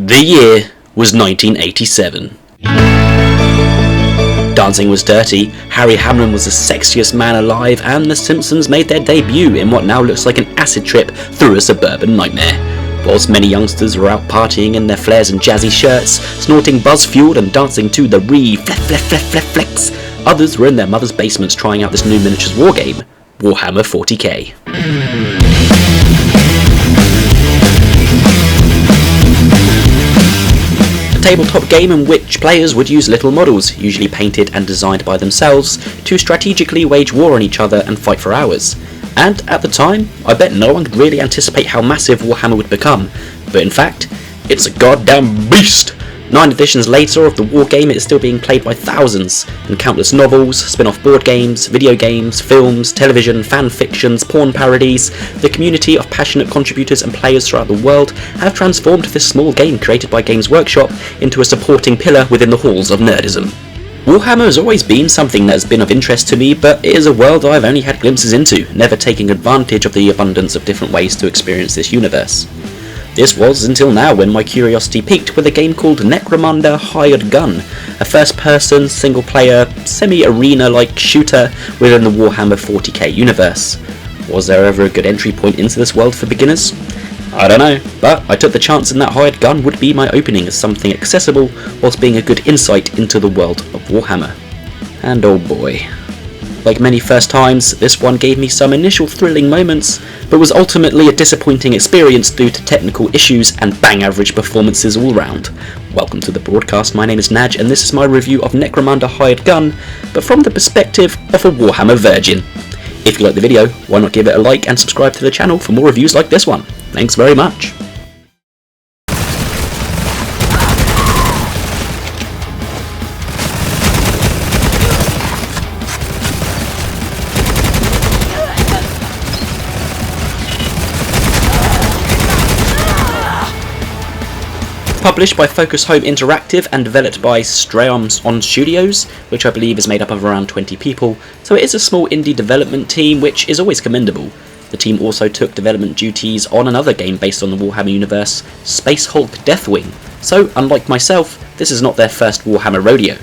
The year was 1987. Dancing was dirty, Harry Hamlin was the sexiest man alive, and The Simpsons made their debut in what now looks like an acid trip through a suburban nightmare. Whilst many youngsters were out partying in their flares and jazzy shirts, snorting buzz-fueled and dancing to the flex, others were in their mother's basements trying out this new miniatures war game, Warhammer 40k. A tabletop game in which players would use little models, usually painted and designed by themselves, to strategically wage war on each other and fight for hours. And at the time, I bet no one could really anticipate how massive Warhammer would become, but in fact, it's a goddamn beast! 9 editions later of the war game, it is still being played by thousands, and countless novels, spin-off board games, video games, films, television, fan fictions, porn parodies. The community of passionate contributors and players throughout the world have transformed this small game created by Games Workshop into a supporting pillar within the halls of nerdism. Warhammer has always been something that has been of interest to me, but it is a world I've only had glimpses into, never taking advantage of the abundance of different ways to experience this universe. This was until now when my curiosity peaked with a game called Necromunda Hired Gun, a first-person, single-player, semi-arena-like shooter within the Warhammer 40k universe. Was there ever a good entry point into this world for beginners? I don't know, but I took the chance and that Hired Gun would be my opening as something accessible whilst being a good insight into the world of Warhammer. And oh boy. Like many first times, this one gave me some initial thrilling moments, but was ultimately a disappointing experience due to technical issues and bang average performances all round. Welcome to the broadcast, my name is Naj and this is my review of Necromunda Hired Gun, but from the perspective of a Warhammer virgin. If you like the video, why not give it a like and subscribe to the channel for more reviews like this one. Thanks very much. Published by Focus Home Interactive and developed by Streumon Studios, which I believe is made up of around 20 people, so it is a small indie development team which is always commendable. The team also took development duties on another game based on the Warhammer universe, Space Hulk Deathwing, so unlike myself, this is not their first Warhammer rodeo.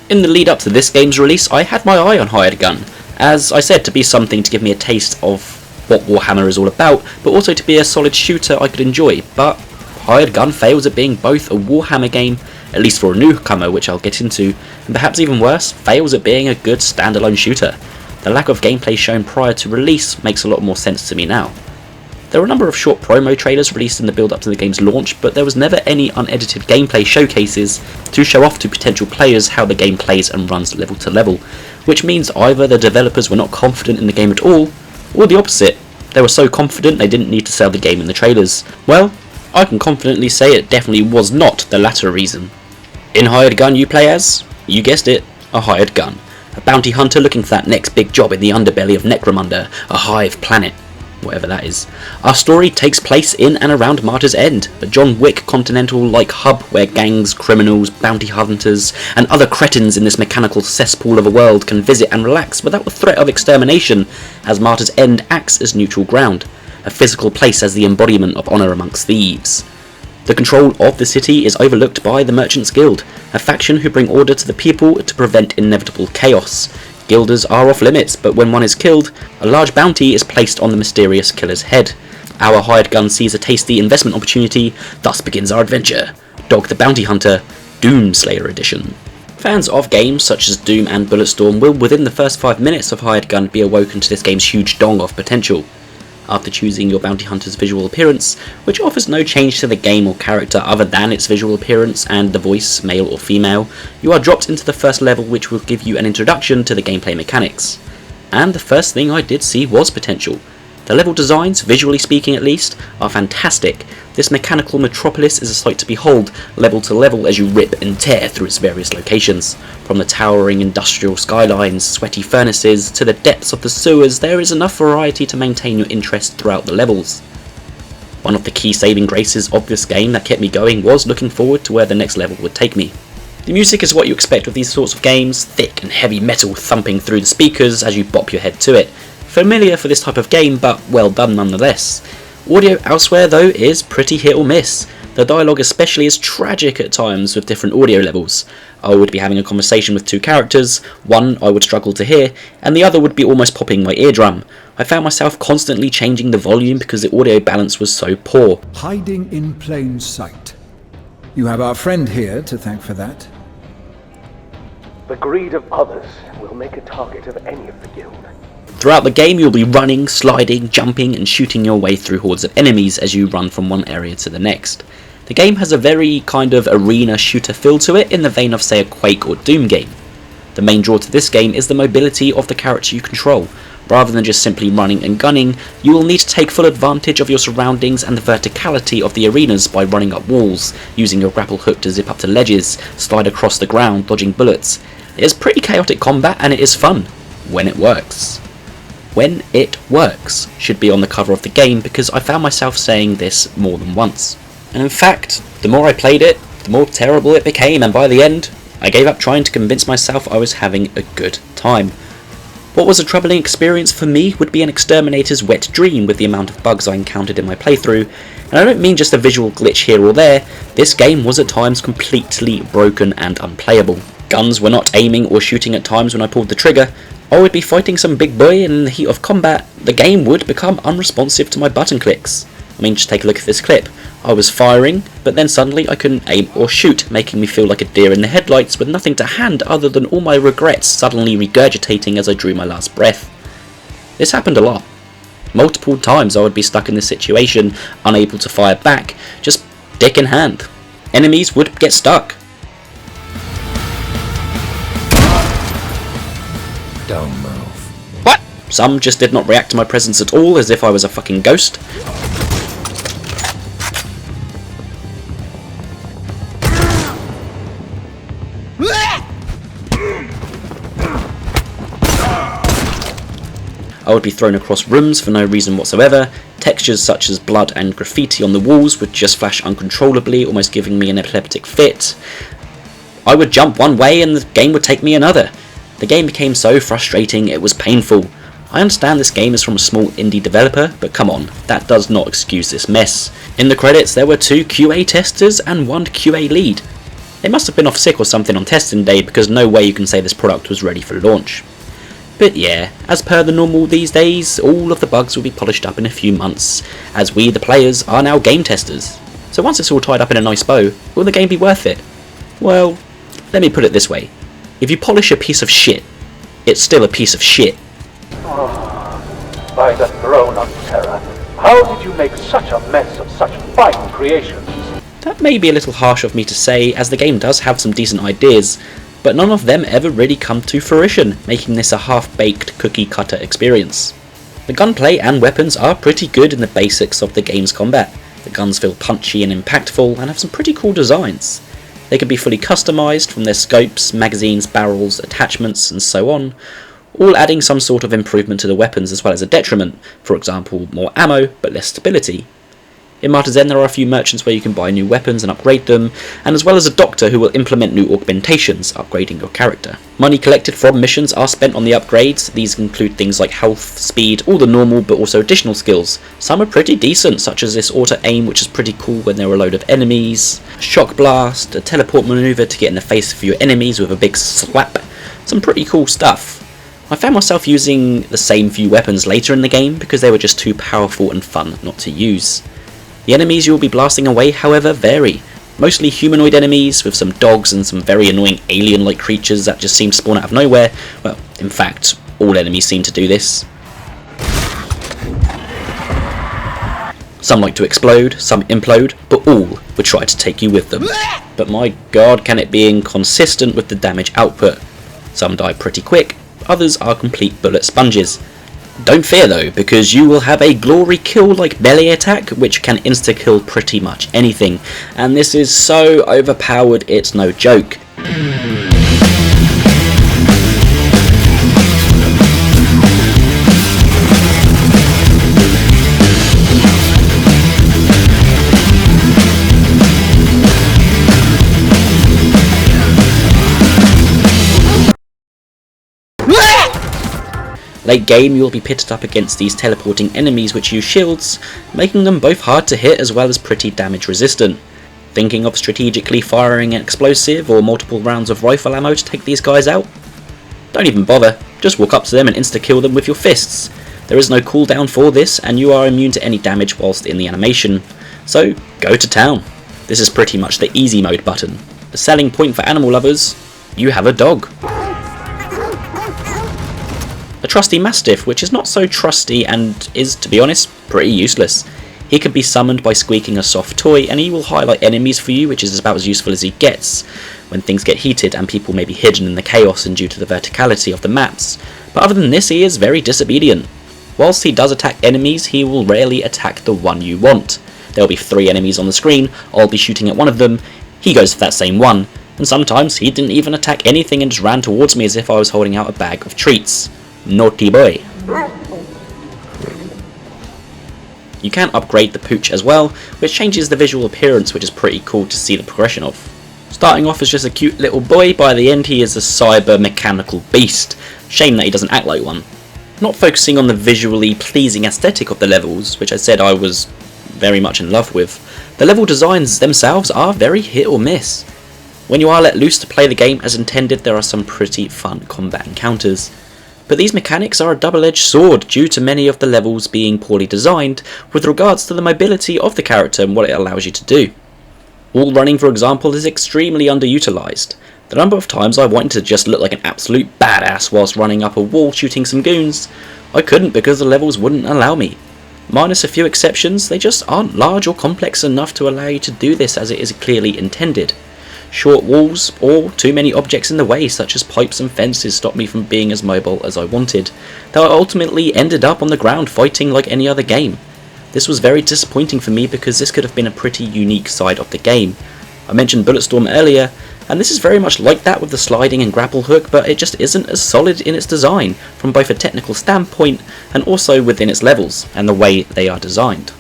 In the lead up to this game's release, I had my eye on Hired Gun, as I said, to be something to give me a taste of what Warhammer is all about, but also to be a solid shooter I could enjoy, but Hired Gun fails at being both a Warhammer game, at least for a newcomer, which I'll get into, and perhaps even worse, fails at being a good standalone shooter. The lack of gameplay shown prior to release makes a lot more sense to me now. There were a number of short promo trailers released in the build up to the game's launch, but there was never any unedited gameplay showcases to show off to potential players how the game plays and runs level to level, which means either the developers were not confident in the game at all, or the opposite, they were so confident they didn't need to sell the game in the trailers. Well, I can confidently say it definitely was not the latter reason. In Hired Gun you play as, you guessed it, a hired gun. A bounty hunter looking for that next big job in the underbelly of Necromunda, a hive planet, whatever that is. Our story takes place in and around Martyr's End, a John Wick continental-like hub where gangs, criminals, bounty hunters, and other cretins in this mechanical cesspool of a world can visit and relax without the threat of extermination, as Martyr's End acts as neutral ground. A physical place as the embodiment of honour amongst thieves. The control of the city is overlooked by the Merchants Guild, a faction who bring order to the people to prevent inevitable chaos. Guilders are off limits, but when one is killed, a large bounty is placed on the mysterious killer's head. Our hired gun sees a tasty investment opportunity, thus begins our adventure. Dog the Bounty Hunter, Doomslayer Edition. Fans of games such as Doom and Bulletstorm will within the first 5 minutes of Hired Gun be awoken to this game's huge dong of potential. After choosing your bounty hunter's visual appearance, which offers no change to the game or character other than its visual appearance and the voice, male or female, you are dropped into the first level, which will give you an introduction to the gameplay mechanics. And the first thing I did see was potential. The level designs, visually speaking at least, are fantastic. This mechanical metropolis is a sight to behold, level to level as you rip and tear through its various locations. From the towering industrial skylines, sweaty furnaces, to the depths of the sewers, there is enough variety to maintain your interest throughout the levels. One of the key saving graces of this game that kept me going was looking forward to where the next level would take me. The music is what you expect with these sorts of games, thick and heavy metal thumping through the speakers as you bop your head to it. Familiar for this type of game, but well done nonetheless. Audio elsewhere though is pretty hit or miss. The dialogue especially is tragic at times with different audio levels. I would be having a conversation with two characters, one I would struggle to hear, and the other would be almost popping my eardrum. I found myself constantly changing the volume because the audio balance was so poor. Hiding in plain sight. You have our friend here to thank for that. The greed of others will make a target of any of the guild. Throughout the game you'll be running, sliding, jumping and shooting your way through hordes of enemies as you run from one area to the next. The game has a very kind of arena shooter feel to it in the vein of say a Quake or Doom game. The main draw to this game is the mobility of the character you control. Rather than just simply running and gunning, you will need to take full advantage of your surroundings and the verticality of the arenas by running up walls, using your grapple hook to zip up to ledges, slide across the ground, dodging bullets. It is pretty chaotic combat and it is fun. When it works. When it works should be on the cover of the game because I found myself saying this more than once. And in fact, the more I played it, the more terrible it became, and by the end, I gave up trying to convince myself I was having a good time. What was a troubling experience for me would be an exterminator's wet dream with the amount of bugs I encountered in my playthrough, and I don't mean just a visual glitch here or there, this game was at times completely broken and unplayable. Guns were not aiming or shooting at times when I pulled the trigger. I would be fighting some big boy and in the heat of combat, the game would become unresponsive to my button clicks. I mean, just take a look at this clip. I was firing, but then suddenly I couldn't aim or shoot, making me feel like a deer in the headlights with nothing to hand other than all my regrets suddenly regurgitating as I drew my last breath. This happened a lot. Multiple times I would be stuck in this situation, unable to fire back, just dick in hand. Enemies would get stuck. Don't move. What? Some just did not react to my presence at all, as if I was a fucking ghost. I would be thrown across rooms for no reason whatsoever. Textures such as blood and graffiti on the walls would just flash uncontrollably, almost giving me an epileptic fit. I would jump one way and the game would take me another. The game became so frustrating it was painful. I understand this game is from a small indie developer, but come on, that does not excuse this mess. In the credits there were 2 QA testers and 1 QA lead. They must have been off sick or something on testing day because no way you can say this product was ready for launch. But yeah, as per the normal these days, all of the bugs will be polished up in a few months, as we, the players, are now game testers. So once it's all tied up in a nice bow, will the game be worth it? Well, let me put it this way. If you polish a piece of shit, it's still a piece of shit. By the throne of terror, how did you make such a mess of such fine creations? That may be a little harsh of me to say, as the game does have some decent ideas, but none of them ever really come to fruition, making this a half-baked cookie-cutter experience. The gunplay and weapons are pretty good in the basics of the game's combat. The guns feel punchy and impactful and have some pretty cool designs. They can be fully customised from their scopes, magazines, barrels, attachments and so on, all adding some sort of improvement to the weapons as well as a detriment, for example more ammo but less stability. In Martyr's End there are a few merchants where you can buy new weapons and upgrade them, and as well as a doctor who will implement new augmentations, upgrading your character. Money collected from missions are spent on the upgrades. These include things like health, speed, all the normal but also additional skills. Some are pretty decent, such as this auto aim which is pretty cool when there are a load of enemies, shock blast, a teleport maneuver to get in the face of your enemies with a big slap. Some pretty cool stuff. I found myself using the same few weapons later in the game because they were just too powerful and fun not to use. The enemies you will be blasting away, however, vary. Mostly humanoid enemies, with some dogs and some very annoying alien-like creatures that just seem to spawn out of nowhere. Well, in fact, all enemies seem to do this. Some like to explode, some implode, but all would try to take you with them. But my god, can it be inconsistent with the damage output. Some die pretty quick, others are complete bullet sponges. Don't fear though, because you will have a glory kill like melee attack which can insta-kill pretty much anything, and this is so overpowered it's no joke. Late game you will be pitted up against these teleporting enemies which use shields, making them both hard to hit as well as pretty damage resistant. Thinking of strategically firing an explosive or multiple rounds of rifle ammo to take these guys out? Don't even bother, just walk up to them and insta-kill them with your fists. There is no cooldown for this, and you are immune to any damage whilst in the animation, so go to town. This is pretty much the easy mode button. The selling point for animal lovers, you have a dog. A trusty mastiff, which is not so trusty and is, to be honest, pretty useless. He can be summoned by squeaking a soft toy, and he will highlight enemies for you, which is about as useful as he gets when things get heated and people may be hidden in the chaos and due to the verticality of the maps. But other than this, he is very disobedient. Whilst he does attack enemies, he will rarely attack the one you want. There will be 3 enemies on the screen, I'll be shooting at one of them, he goes for that same one, and sometimes he didn't even attack anything and just ran towards me as if I was holding out a bag of treats. Naughty boy. You can upgrade the pooch as well, which changes the visual appearance, which is pretty cool to see the progression of. Starting off as just a cute little boy, by the end he is a cyber mechanical beast. Shame that he doesn't act like one. Not focusing on the visually pleasing aesthetic of the levels, which I said I was very much in love with, the level designs themselves are very hit or miss. When you are let loose to play the game as intended, there are some pretty fun combat encounters. But these mechanics are a double-edged sword due to many of the levels being poorly designed with regards to the mobility of the character and what it allows you to do. Wall running, for example, is extremely underutilised. The number of times I wanted to just look like an absolute badass whilst running up a wall shooting some goons, I couldn't because the levels wouldn't allow me. Minus a few exceptions, they just aren't large or complex enough to allow you to do this as it is clearly intended. Short walls or too many objects in the way such as pipes and fences stopped me from being as mobile as I wanted, though I ultimately ended up on the ground fighting like any other game. This was very disappointing for me because this could have been a pretty unique side of the game. I mentioned Bulletstorm earlier, and this is very much like that with the sliding and grapple hook, but it just isn't as solid in its design from both a technical standpoint and also within its levels and the way they are designed.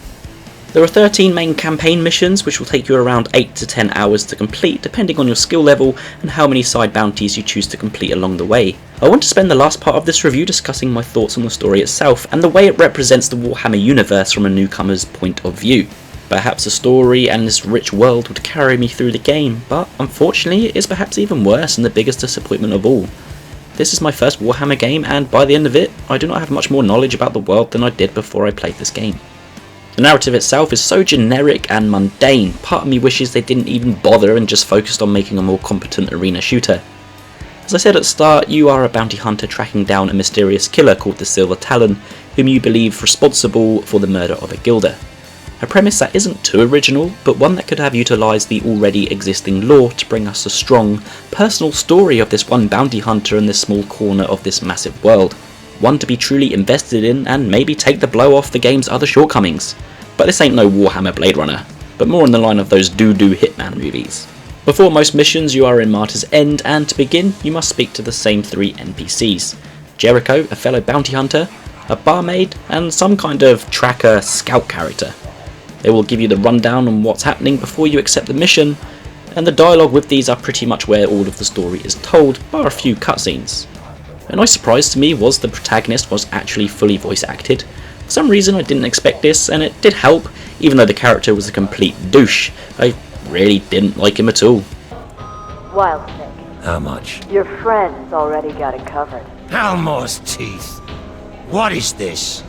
There are 13 main campaign missions which will take you around 8 to 10 hours to complete depending on your skill level and how many side bounties you choose to complete along the way. I want to spend the last part of this review discussing my thoughts on the story itself and the way it represents the Warhammer universe from a newcomer's point of view. Perhaps the story and this rich world would carry me through the game, but unfortunately it is perhaps even worse and the biggest disappointment of all. This is my first Warhammer game and by the end of it I do not have much more knowledge about the world than I did before I played this game. The narrative itself is so generic and mundane, part of me wishes they didn't even bother and just focused on making a more competent arena shooter. As I said at the start, you are a bounty hunter tracking down a mysterious killer called the Silver Talon, whom you believe responsible for the murder of a guilder. A premise that isn't too original, but one that could have utilised the already existing lore to bring us a strong, personal story of this one bounty hunter in this small corner of this massive world. One to be truly invested in and maybe take the blow off the game's other shortcomings. But this ain't no Warhammer Blade Runner, but more in the line of those doo-doo Hitman movies. Before most missions you are in Martyr's End, and to begin you must speak to the same 3 NPCs. Jericho, a fellow bounty hunter, a barmaid, and some kind of tracker scout character. They will give you the rundown on what's happening before you accept the mission, and the dialogue with these are pretty much where all of the story is told, bar a few cutscenes. A nice surprise to me was the protagonist was actually fully voice acted. For some reason I didn't expect this, and it did help, even though the character was a complete douche. I really didn't like him at all. Wild Snake. How much? Your friend's already got it covered. Elmore's teeth. What is this?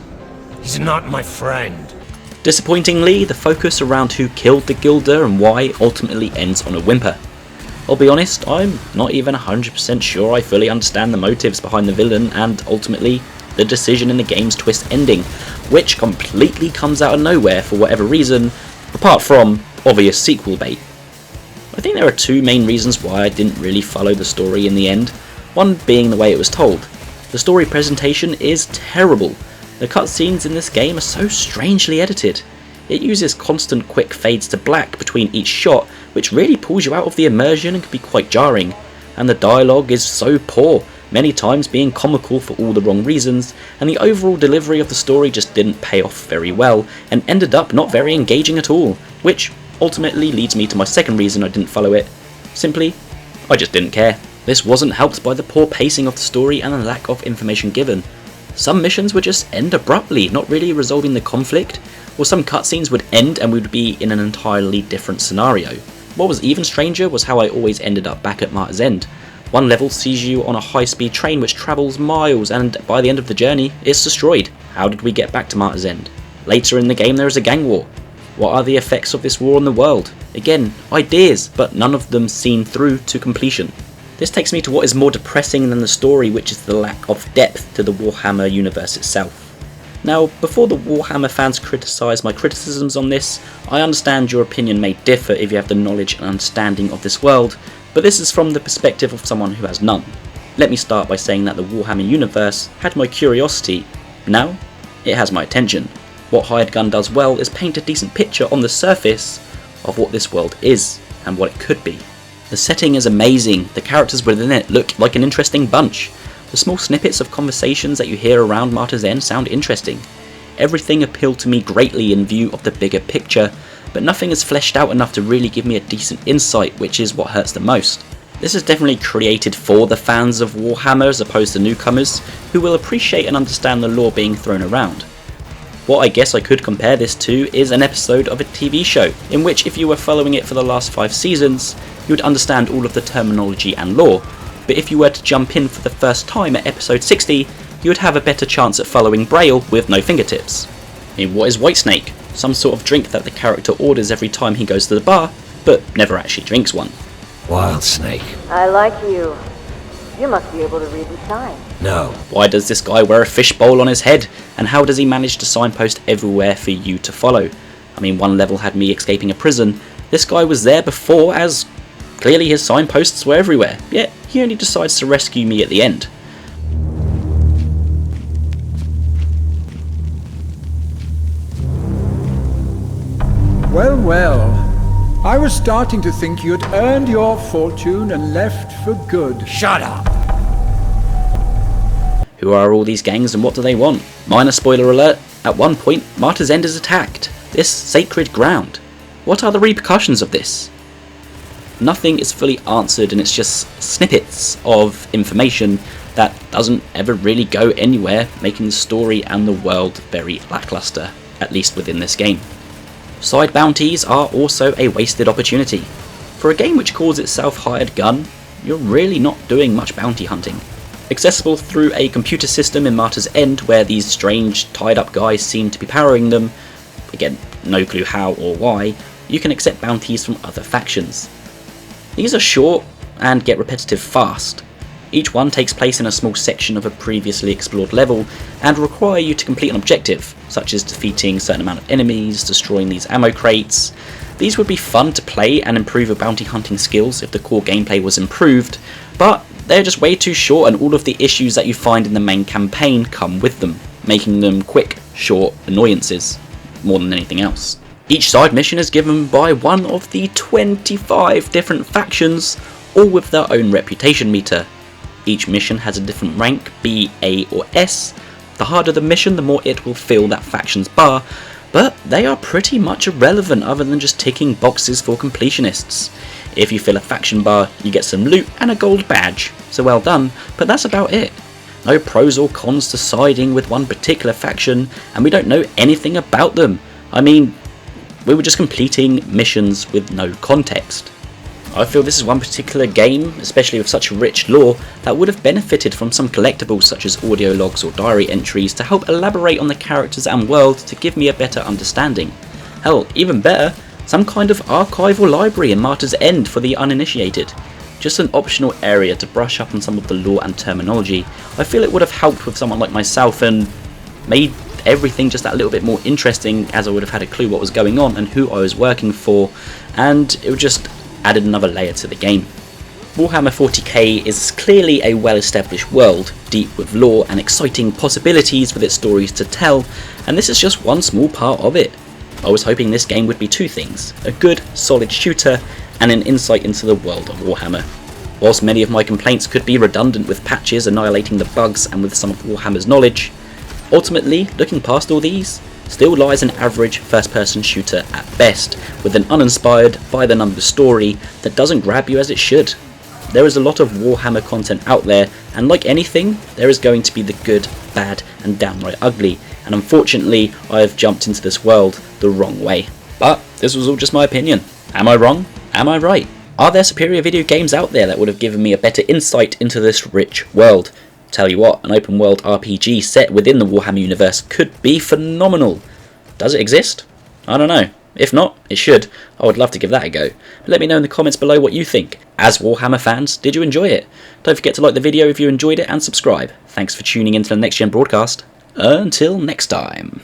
He's not my friend. Disappointingly, the focus around who killed the Gilder and why ultimately ends on a whimper. I'll be honest, I'm not even 100% sure I fully understand the motives behind the villain and ultimately the decision in the game's twist ending, which completely comes out of nowhere for whatever reason, apart from obvious sequel bait. I think there are 2 main reasons why I didn't really follow the story in the end, one being the way it was told. The story presentation is terrible. The cutscenes in this game are so strangely edited. It uses constant quick fades to black between each shot, which really pulls you out of the immersion and can be quite jarring. And the dialogue is so poor, many times being comical for all the wrong reasons, and the overall delivery of the story just didn't pay off very well, and ended up not very engaging at all, which ultimately leads me to my second reason I didn't follow it. Simply, I just didn't care. This wasn't helped by the poor pacing of the story and the lack of information given. Some missions would just end abruptly, not really resolving the conflict, or some cutscenes would end and we would be in an entirely different scenario. What was even stranger was how I always ended up back at Martyr's End. One level sees you on a high-speed train which travels miles, and by the end of the journey, it's destroyed. How did we get back to Martyr's End? Later in the game there is a gang war. What are the effects of this war on the world? Again, ideas, but none of them seen through to completion. This takes me to what is more depressing than the story, which is the lack of depth to the Warhammer universe itself. Now, before the Warhammer fans criticise my criticisms on this, I understand your opinion may differ if you have the knowledge and understanding of this world, but this is from the perspective of someone who has none. Let me start by saying that the Warhammer universe had my curiosity. Now, it has my attention. What Hired Gun does well is paint a decent picture on the surface of what this world is and what it could be. The setting is amazing, the characters within it look like an interesting bunch. The small snippets of conversations that you hear around Martyr's End sound interesting. Everything appealed to me greatly in view of the bigger picture, but nothing is fleshed out enough to really give me a decent insight, which is what hurts the most. This is definitely created for the fans of Warhammer as opposed to newcomers, who will appreciate and understand the lore being thrown around. What I guess I could compare this to is an episode of a TV show, in which if you were following it for the last 5 seasons, you would understand all of the terminology and lore, but if you were to jump in for the first time at episode 60, you would have a better chance at following Braille with no fingertips. I mean, what is Whitesnake? Some sort of drink that the character orders every time he goes to the bar, but never actually drinks one. Wild snake. I like you. You must be able to read the signs. No. Why does this guy wear a fishbowl on his head, and how does he manage to signpost everywhere for you to follow? I mean, one level had me escaping a prison. This guy was there before, as clearly his signposts were everywhere, yet he only decides to rescue me at the end. Well, well. I was starting to think you'd earned your fortune and left for good. Shut up! Who are all these gangs and what do they want? Minor spoiler alert, at one point Martyr's End is attacked. This sacred ground. What are the repercussions of this? Nothing is fully answered, and it's just snippets of information that doesn't ever really go anywhere, making the story and the world very lackluster, at least within this game. Side bounties are also a wasted opportunity. For a game which calls itself Hired Gun, you're really not doing much bounty hunting. Accessible through a computer system in Martyr's End where these strange tied up guys seem to be powering them, again no clue how or why, you can accept bounties from other factions. These are short and get repetitive fast. Each one takes place in a small section of a previously explored level and require you to complete an objective, such as defeating a certain amount of enemies, destroying these ammo crates. These would be fun to play and improve your bounty hunting skills if the core gameplay was improved, but they're just way too short, and all of the issues that you find in the main campaign come with them, making them quick, short annoyances more than anything else. Each side mission is given by one of the 25 different factions, all with their own reputation meter. Each mission has a different rank, B, A or S. The harder the mission, the more it will fill that faction's bar, but they are pretty much irrelevant other than just ticking boxes for completionists. If you fill a faction bar, you get some loot and a gold badge, so well done, but that's about it. No pros or cons to siding with one particular faction, and we don't know anything about them. I mean, we were just completing missions with no context. I feel this is one particular game, especially with such rich lore, that would have benefited from some collectibles such as audio logs or diary entries to help elaborate on the characters and world to give me a better understanding. Hell, even better, some kind of archive or library in Martyr's End for the uninitiated. Just an optional area to brush up on some of the lore and terminology. I feel it would have helped with someone like myself and made everything just that little bit more interesting, as I would have had a clue what was going on and who I was working for, and it would just added another layer to the game. Warhammer 40k is clearly a well-established world, deep with lore and exciting possibilities with its stories to tell, and this is just one small part of it. I was hoping this game would be two things: a good, solid shooter, and an insight into the world of Warhammer. Whilst many of my complaints could be redundant with patches annihilating the bugs and with some of Warhammer's knowledge, ultimately, looking past all these, still lies an average first-person shooter at best, with an uninspired, by-the-numbers story that doesn't grab you as it should. There is a lot of Warhammer content out there, and like anything, there is going to be the good, bad, and downright ugly, and unfortunately I've jumped into this world the wrong way. But this was all just my opinion. Am I wrong? Am I right? Are there superior video games out there that would have given me a better insight into this rich world? Tell you what, an open world RPG set within the Warhammer universe could be phenomenal. Does it exist? I don't know. If not, it should. I would love to give that a go. But let me know in the comments below what you think. As Warhammer fans, did you enjoy it? Don't forget to like the video if you enjoyed it and subscribe. Thanks for tuning in to the Next Gen broadcast. Until next time.